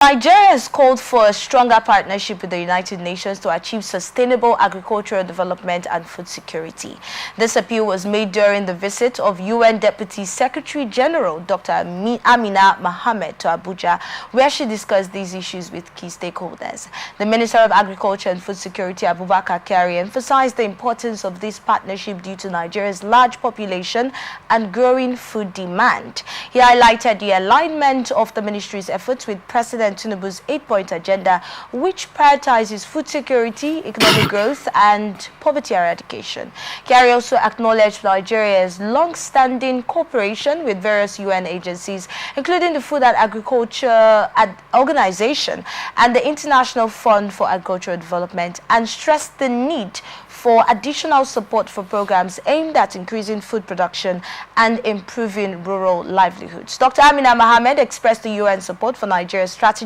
Nigeria has called for a stronger partnership with the United Nations to achieve sustainable agricultural development and food security. This appeal was made during the visit of UN Deputy Secretary General Dr. Amina Mohammed to Abuja, where she discussed these issues with key stakeholders. The Minister of Agriculture and Food Security, Abubakar Kyari, emphasized the importance of this partnership due to Nigeria's large population and growing food demand. He highlighted the alignment of the ministry's efforts with President Tinubu's 8-point agenda, which prioritizes food security, economic growth, and poverty eradication. Kyari also acknowledged Nigeria's long-standing cooperation with various UN agencies, including the Food and Agriculture Organization and the International Fund for Agricultural Development, and stressed the need for additional support for programs aimed at increasing food production and improving rural livelihoods. Dr. Amina Mohammed expressed the UN support for Nigeria's strategy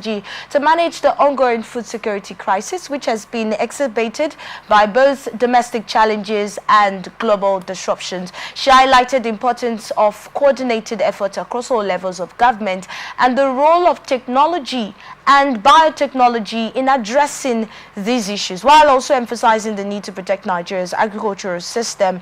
to manage the ongoing food security crisis, which has been exacerbated by both domestic challenges and global disruptions. She highlighted the importance of coordinated efforts across all levels of government and the role of technology and biotechnology in addressing these issues, while also emphasizing the need to protect Nigeria's agricultural system.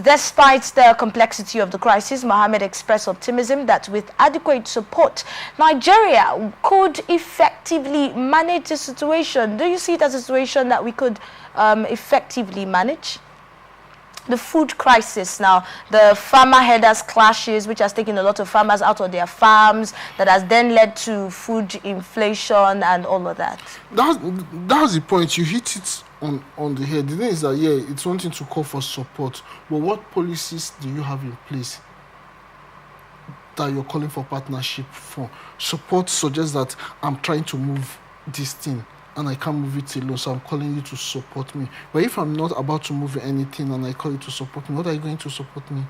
Despite the complexity of the crisis, Mohammed expressed optimism that with adequate support, Nigeria could effectively manage the situation. Do you see it as a situation that we could effectively manage? The food crisis now, the farmer headers clashes, which has taken a lot of farmers out of their farms, that has then led to food inflation and all of that. That's the point. You hit it on the head. The thing is that, yeah, it's one thing to call for support, but what policies do you have in place that you're calling for partnership for? Support suggests that I'm trying to move this thing and I can't move it alone, so I'm calling you to support me. But if I'm not about to move anything and I call you to support me, what are you going to support me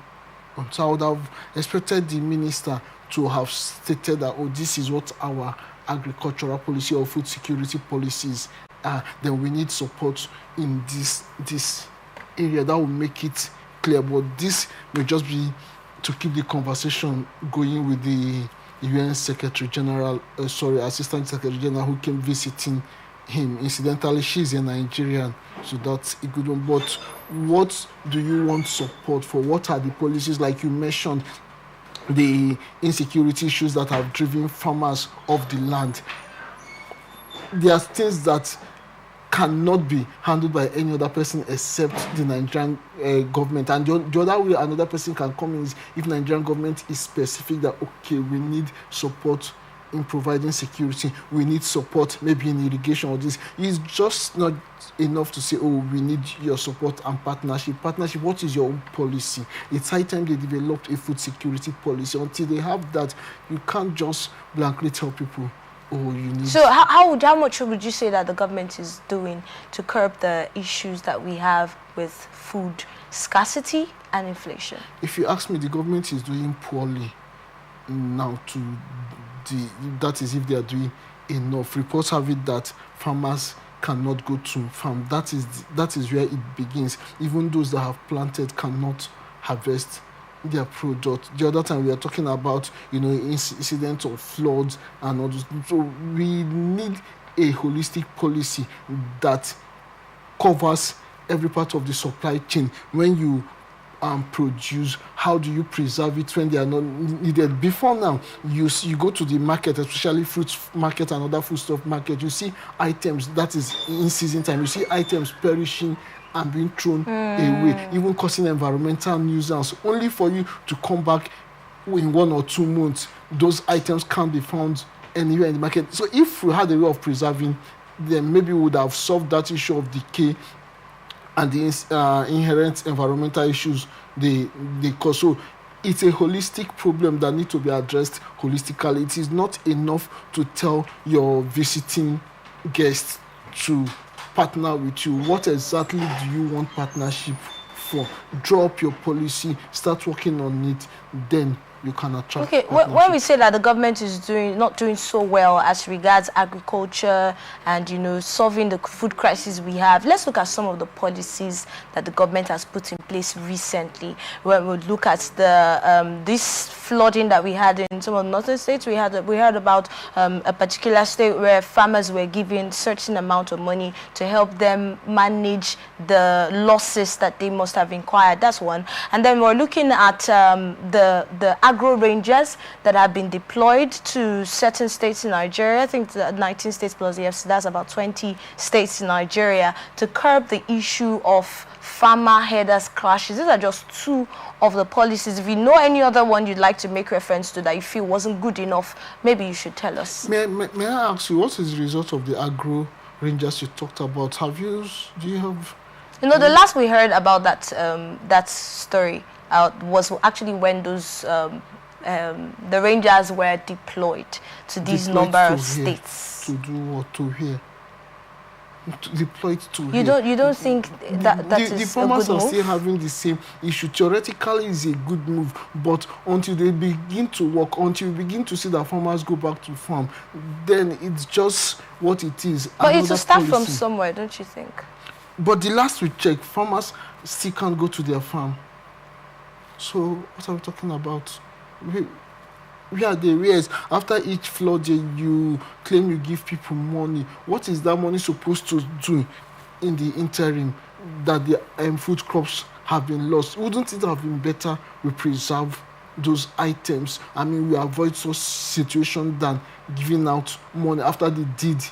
on? So I would have expected the minister to have stated that, oh, this is what our agricultural policy or food security policies are. Then we need support in this area. That will make it clear. But this may just be to keep the conversation going with the UN Secretary General, Assistant Secretary General, who came visiting him. Incidentally, she's a Nigerian, so that's a good one. But what do you want support for? What are the policies? Like you mentioned, the insecurity issues that have driven farmers off the land. There are things that cannot be handled by any other person except the Nigerian government. And the other way another person can come in is if Nigerian government is specific that, okay, we need support in providing security, we need support maybe in irrigation or this. It's just not enough to say, oh, we need your support and partnership. Partnership, what is your own policy? It's high time they developed a food security policy. Until they have that, you can't just blankly tell people, oh, you need... So how much would you say that the government is doing to curb the issues that we have with food scarcity and inflation? If you ask me, the government is doing poorly now that is if they are doing enough. Reports have it that farmers cannot go to farm. That is where it begins. Even those that have planted cannot harvest their product. The other time we are talking about, incidents of floods and all those. So we need a holistic policy that covers every part of the supply chain. When you produce, how do you preserve it when they are not needed? Before now, you go to the market, especially fruit market and other foodstuff market, you see items that is in season time, you see items perishing and being thrown away, even causing environmental nuisance, only for you to come back in 1 or 2 months. Those items can't be found anywhere in the market. So if we had a way of preserving, then maybe we would have solved that issue of decay and the inherent environmental issues they cause. So it's a holistic problem that needs to be addressed holistically. It is not enough to tell your visiting guests to partner with you. What exactly do you want partnership for? Draw up your policy, start working on it, then you can attract. Okay, when we say that the government is not doing so well as regards agriculture and, you know, solving the food crisis we have, let's look at some of the policies that the government has put in place recently. When we look at the this flooding that we had in some of the northern states, we heard about a particular state where farmers were given certain amount of money to help them manage the losses that they must have incurred. That's one. And then we're looking at the agro rangers that have been deployed to certain states in Nigeria. I think 19 states plus the FC, that's about 20 states in Nigeria, to curb the issue of farmer headers clashes. These are just two of the policies. If you know any other one you'd like to make reference to that you feel wasn't good enough, maybe you should tell us. May I ask you, what is the result of the agro rangers you talked about? Do you have... You know, the last we heard about that story was actually when those the rangers were deployed to these number of states. To do what? To here? Deployed to you here. You don't think that is the farmers a good are move? still having the same issue. Theoretically, it's a good move, but until they begin to work, until you begin to see that farmers go back to farm, then it's just what it is. But it will start from somewhere, don't you think? But the last we checked, farmers still can't go to their farm. So what are we talking about? We are the arrears. After each flood, you claim you give people money. What is that money supposed to do in the interim that the food crops have been lost? Wouldn't it have been better we preserve those items? I mean, we avoid such situation than giving out money after the deed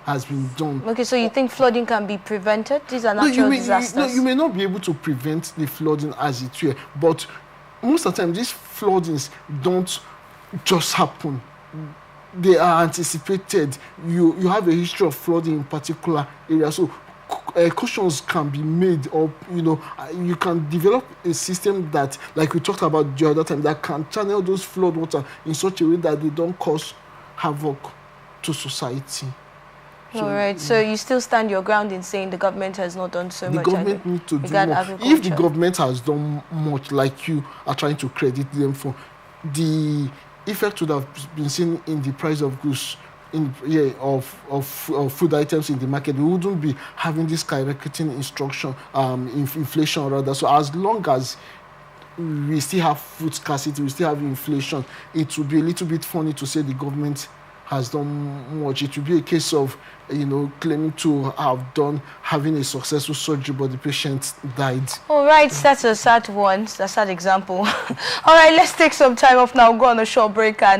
has been done. Okay, so you think flooding can be prevented? These are natural disasters. You may not be able to prevent the flooding as it were, but most of the time these floodings don't just happen. They are anticipated. You have a history of flooding in particular areas, so cautions can be made, or you can develop a system that, like we talked about the other time, that can channel those flood water in such a way that they don't cause havoc to society. All right, so you still stand your ground in saying the government has not done so much. The government needs to do more. If the government has done much, like you are trying to credit them for, the effect would have been seen in the price of goods, of food items in the market. We wouldn't be having this skyrocketing inflation rather. So as long as we still have food scarcity, we still have inflation, it would be a little bit funny to say the government has done much. It will be a case of, claiming to have having a successful surgery, but the patient died. All right, that's a sad one. That's a sad example. All right, let's take some time off now, go on a short break and